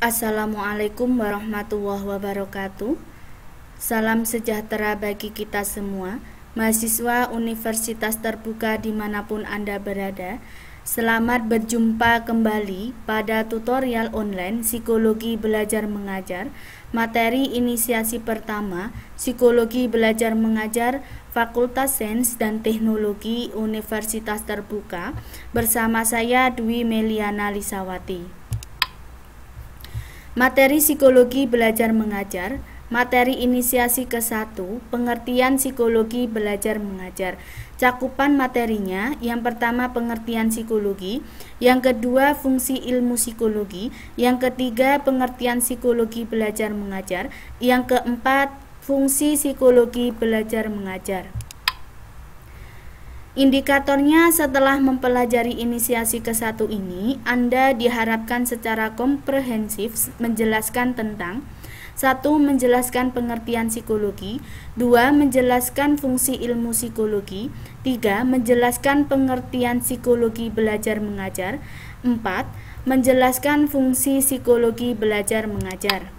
Assalamualaikum warahmatullahi wabarakatuh. Salam sejahtera bagi kita semua, mahasiswa Universitas Terbuka dimanapun Anda berada. Selamat berjumpa kembali pada tutorial online Psikologi Belajar Mengajar, materi inisiasi pertama, Psikologi Belajar Mengajar, Fakultas Sains dan Teknologi Universitas Terbuka, bersama saya Dwi Meliana Lisawati. Materi Psikologi Belajar Mengajar, materi inisiasi ke-1, pengertian psikologi belajar mengajar. Cakupan materinya, yang pertama pengertian psikologi, yang kedua fungsi ilmu psikologi, yang ketiga pengertian psikologi belajar mengajar, yang keempat fungsi psikologi belajar mengajar. Indikatornya, setelah mempelajari inisiasi ke-1 ini, Anda diharapkan secara komprehensif menjelaskan tentang 1. Menjelaskan pengertian psikologi, 2. Menjelaskan fungsi ilmu psikologi, 3. Menjelaskan pengertian psikologi belajar mengajar, 4. Menjelaskan fungsi psikologi belajar mengajar.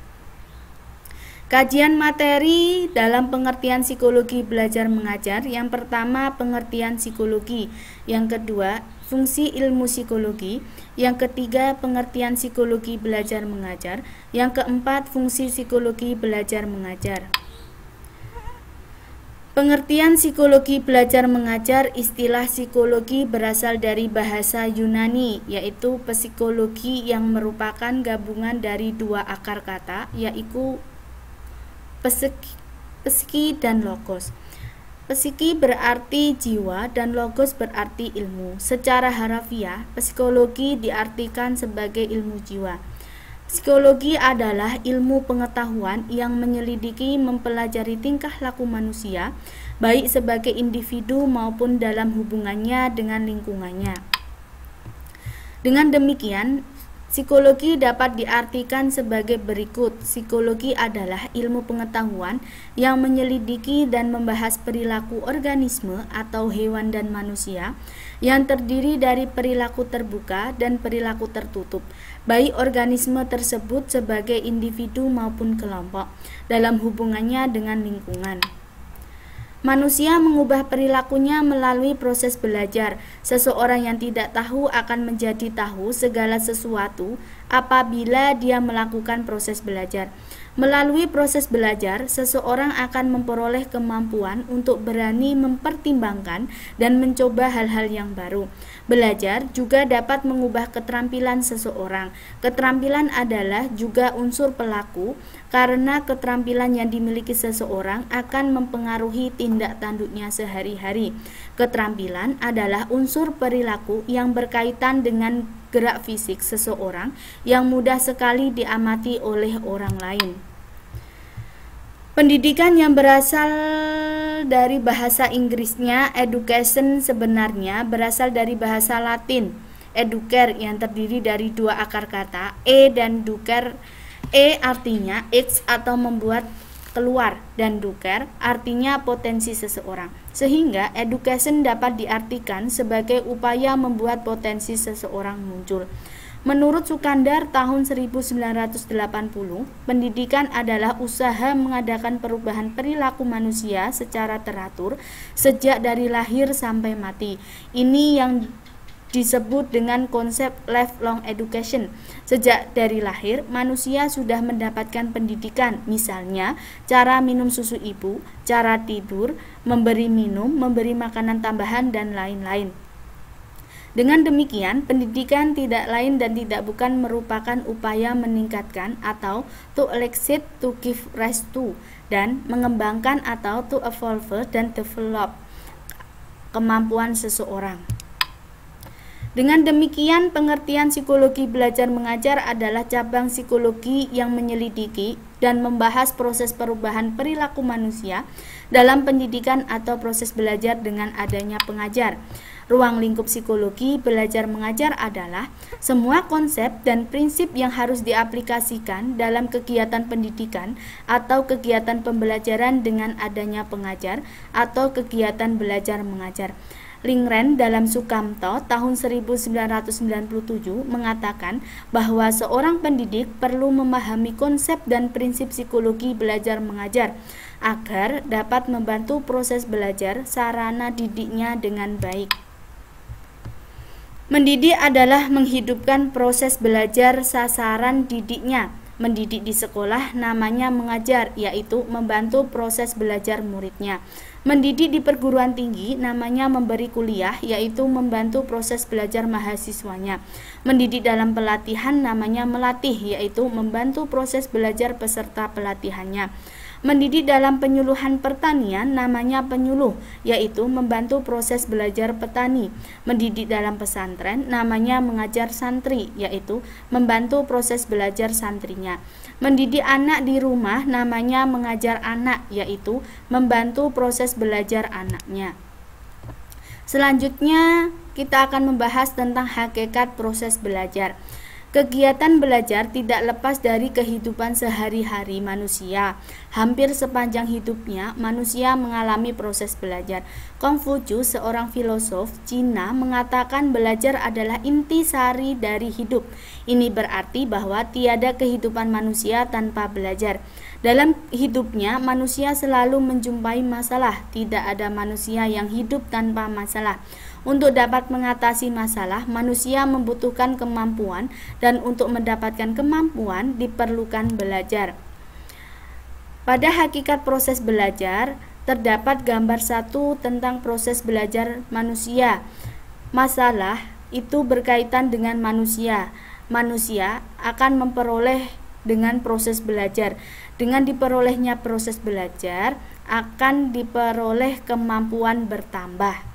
Kajian materi dalam pengertian psikologi belajar mengajar. Yang pertama pengertian psikologi, yang kedua fungsi ilmu psikologi, yang ketiga pengertian psikologi belajar mengajar, yang keempat fungsi psikologi belajar mengajar. Pengertian psikologi belajar mengajar. Istilah psikologi berasal dari bahasa Yunani, yaitu psikologi, yang merupakan gabungan dari dua akar kata, yaitu psiki dan logos. Psiki berarti jiwa dan logos berarti ilmu. Secara harafiah, psikologi diartikan sebagai ilmu jiwa. Psikologi adalah ilmu pengetahuan yang menyelidiki, mempelajari tingkah laku manusia, baik sebagai individu maupun dalam hubungannya dengan lingkungannya. Dengan demikian, psikologi dapat diartikan sebagai berikut. Psikologi adalah ilmu pengetahuan yang menyelidiki dan membahas perilaku organisme atau hewan dan manusia, yang terdiri dari perilaku terbuka dan perilaku tertutup, baik organisme tersebut sebagai individu maupun kelompok, dalam hubungannya dengan lingkungan. Manusia mengubah perilakunya melalui proses belajar. Seseorang yang tidak tahu akan menjadi tahu segala sesuatu apabila dia melakukan proses belajar. Melalui proses belajar, seseorang akan memperoleh kemampuan untuk berani mempertimbangkan dan mencoba hal-hal yang baru. Belajar juga dapat mengubah keterampilan seseorang. Keterampilan adalah juga unsur pelaku, karena keterampilan yang dimiliki seseorang akan mempengaruhi tindak tanduknya sehari-hari. Keterampilan adalah unsur perilaku yang berkaitan dengan gerak fisik seseorang yang mudah sekali diamati oleh orang lain. Pendidikan yang berasal dari bahasa Inggrisnya education sebenarnya berasal dari bahasa Latin educare, yang terdiri dari dua akar kata e dan ducer. E artinya ex atau membuat keluar, dan ducer artinya potensi seseorang. Sehingga education dapat diartikan sebagai upaya membuat potensi seseorang muncul. Menurut Sukandar tahun 1980, pendidikan adalah usaha mengadakan perubahan perilaku manusia secara teratur sejak dari lahir sampai mati. Ini yang disebut dengan konsep lifelong education. Sejak dari lahir, manusia sudah mendapatkan pendidikan, misalnya cara minum susu ibu, cara tidur, memberi minum, memberi makanan tambahan, dan lain-lain. Dengan demikian, pendidikan tidak lain dan tidak bukan merupakan upaya meningkatkan atau to elicit, to give rise to, dan mengembangkan atau to evolve dan develop kemampuan seseorang. Dengan demikian, pengertian psikologi belajar mengajar adalah cabang psikologi yang menyelidiki dan membahas proses perubahan perilaku manusia dalam pendidikan atau proses belajar dengan adanya pengajar. Ruang lingkup psikologi belajar mengajar adalah semua konsep dan prinsip yang harus diaplikasikan dalam kegiatan pendidikan atau kegiatan pembelajaran dengan adanya pengajar atau kegiatan belajar mengajar. Lingren dalam Sukamto tahun 1997 mengatakan bahwa seorang pendidik perlu memahami konsep dan prinsip psikologi belajar mengajar agar dapat membantu proses belajar sarana didiknya dengan baik. Mendidik adalah menghidupkan proses belajar sasaran didiknya. Mendidik di sekolah namanya mengajar, yaitu membantu proses belajar muridnya. Mendidik di perguruan tinggi namanya memberi kuliah, yaitu membantu proses belajar mahasiswanya. Mendidik dalam pelatihan namanya melatih, yaitu membantu proses belajar peserta pelatihannya. Mendidik dalam penyuluhan pertanian namanya penyuluh, yaitu membantu proses belajar petani. Mendidik dalam pesantren namanya mengajar santri, yaitu membantu proses belajar santrinya. Mendidik anak di rumah namanya mengajar anak, yaitu membantu proses belajar anaknya. Selanjutnya kita akan membahas tentang hakikat proses belajar. Kegiatan belajar tidak lepas dari kehidupan sehari-hari manusia. Hampir sepanjang hidupnya, manusia mengalami proses belajar. Kongfucu, seorang filosof Cina, mengatakan belajar adalah intisari dari hidup. Ini berarti bahwa tiada kehidupan manusia tanpa belajar. Dalam hidupnya, manusia selalu menjumpai masalah. Tidak ada manusia yang hidup tanpa masalah. Untuk dapat mengatasi masalah, manusia membutuhkan kemampuan, dan untuk mendapatkan kemampuan diperlukan belajar. Pada hakikat proses belajar, terdapat gambar satu tentang proses belajar manusia. Masalah itu berkaitan dengan manusia. Manusia akan memperoleh dengan proses belajar. Dengan diperolehnya proses belajar, akan diperoleh kemampuan bertambah.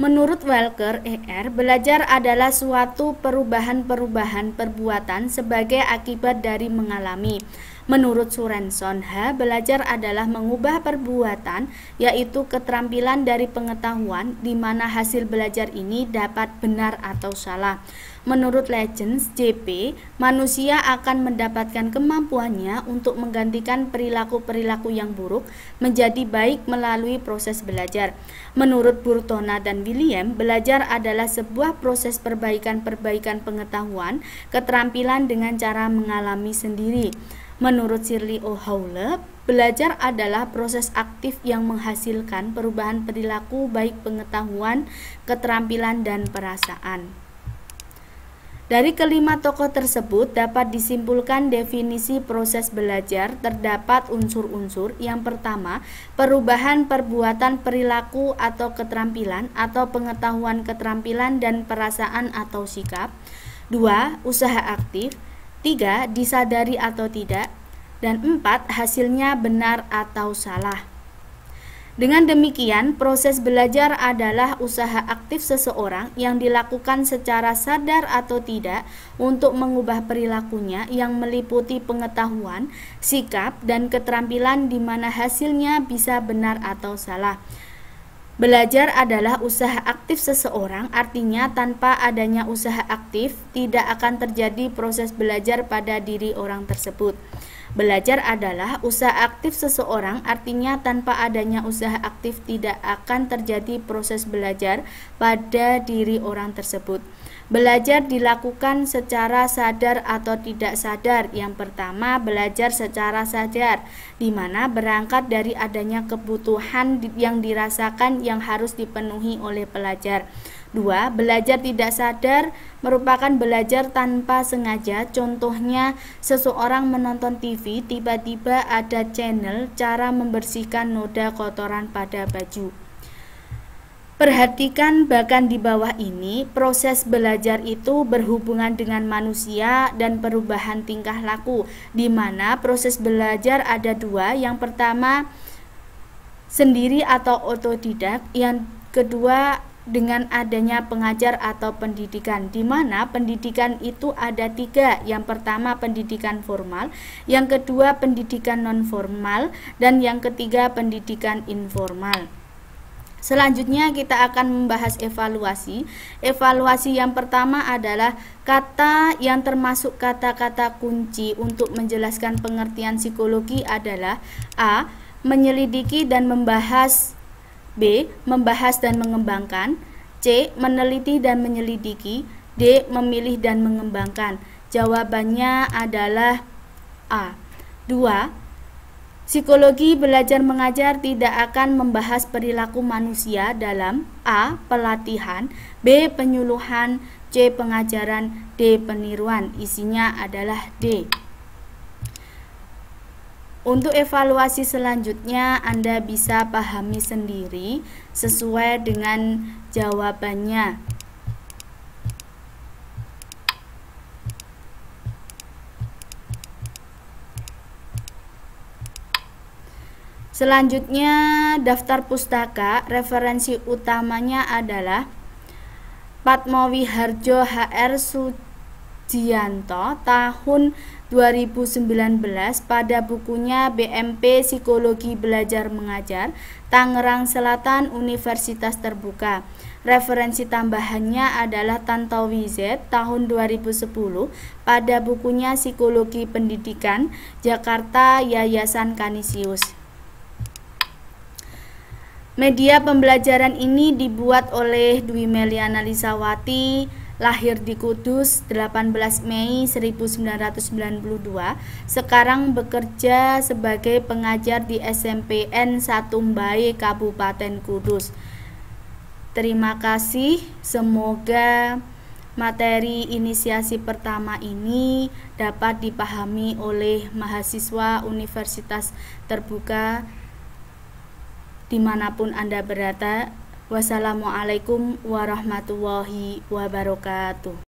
Menurut Walker E.R., belajar adalah suatu perubahan-perubahan perbuatan sebagai akibat dari mengalami. Menurut Sorenson H., belajar adalah mengubah perbuatan, yaitu keterampilan dari pengetahuan, di mana hasil belajar ini dapat benar atau salah. Menurut Legends J.P., manusia akan mendapatkan kemampuannya untuk menggantikan perilaku-perilaku yang buruk menjadi baik melalui proses belajar. Menurut Burtona dan William, belajar adalah sebuah proses perbaikan-perbaikan pengetahuan, keterampilan dengan cara mengalami sendiri. Menurut Shirley O'Howle, belajar adalah proses aktif yang menghasilkan perubahan perilaku baik pengetahuan, keterampilan, dan perasaan. Dari kelima tokoh tersebut dapat disimpulkan definisi proses belajar terdapat unsur-unsur. Yang pertama, perubahan perbuatan perilaku atau keterampilan atau pengetahuan keterampilan dan perasaan atau sikap. 2. Usaha aktif. 3. Disadari atau tidak. Dan 4. Hasilnya benar atau salah. Dengan demikian, proses belajar adalah usaha aktif seseorang yang dilakukan secara sadar atau tidak untuk mengubah perilakunya yang meliputi pengetahuan, sikap, dan keterampilan di mana hasilnya bisa benar atau salah. Belajar adalah usaha aktif seseorang, artinya tanpa adanya usaha aktif tidak akan terjadi proses belajar pada diri orang tersebut. Belajar adalah usaha aktif seseorang, artinya tanpa adanya usaha aktif tidak akan terjadi proses belajar pada diri orang tersebut. Belajar dilakukan secara sadar atau tidak sadar. Yang pertama, belajar secara sadar, di mana berangkat dari adanya kebutuhan yang dirasakan yang harus dipenuhi oleh pelajar. 2. Belajar tidak sadar merupakan belajar tanpa sengaja. Contohnya, seseorang menonton TV, tiba-tiba ada channel cara membersihkan noda kotoran pada baju. Perhatikan bahkan di bawah ini, proses belajar itu berhubungan dengan manusia dan perubahan tingkah laku, di mana proses belajar ada dua. Yang pertama, sendiri atau otodidak. Yang kedua, dengan adanya pengajar atau pendidikan, di mana pendidikan itu ada tiga. Yang pertama pendidikan formal, yang kedua pendidikan non formal, dan yang ketiga pendidikan informal. Selanjutnya kita akan membahas evaluasi. Evaluasi yang pertama adalah kata yang termasuk kata-kata kunci untuk menjelaskan pengertian psikologi adalah A. menyelidiki dan membahas. B. Membahas dan mengembangkan. C. Meneliti dan menyelidiki. D. Memilih dan mengembangkan. Jawabannya adalah A. 2. Psikologi belajar mengajar tidak akan membahas perilaku manusia dalam A. Pelatihan, B. Penyuluhan, C. Pengajaran, D. Peniruan. Isinya adalah D. Untuk evaluasi selanjutnya Anda bisa pahami sendiri sesuai dengan jawabannya. Selanjutnya, daftar pustaka. Referensi utamanya adalah Patmowiharjo HR Sujianto tahun 2019 pada bukunya BMP Psikologi Belajar Mengajar, Tangerang Selatan, Universitas Terbuka. Referensi tambahannya adalah Tantowi Z tahun 2010 pada bukunya Psikologi Pendidikan, Jakarta, Yayasan Kanisius. Media pembelajaran ini dibuat oleh Dwi Meliana Lisawati, lahir di Kudus 18 Mei 1992, sekarang bekerja sebagai pengajar di SMPN 1 Mbae, Kabupaten Kudus. Terima kasih, semoga materi inisiasi pertama ini dapat dipahami oleh mahasiswa Universitas Terbuka dimanapun Anda berada. Wassalamualaikum warahmatullahi wabarakatuh.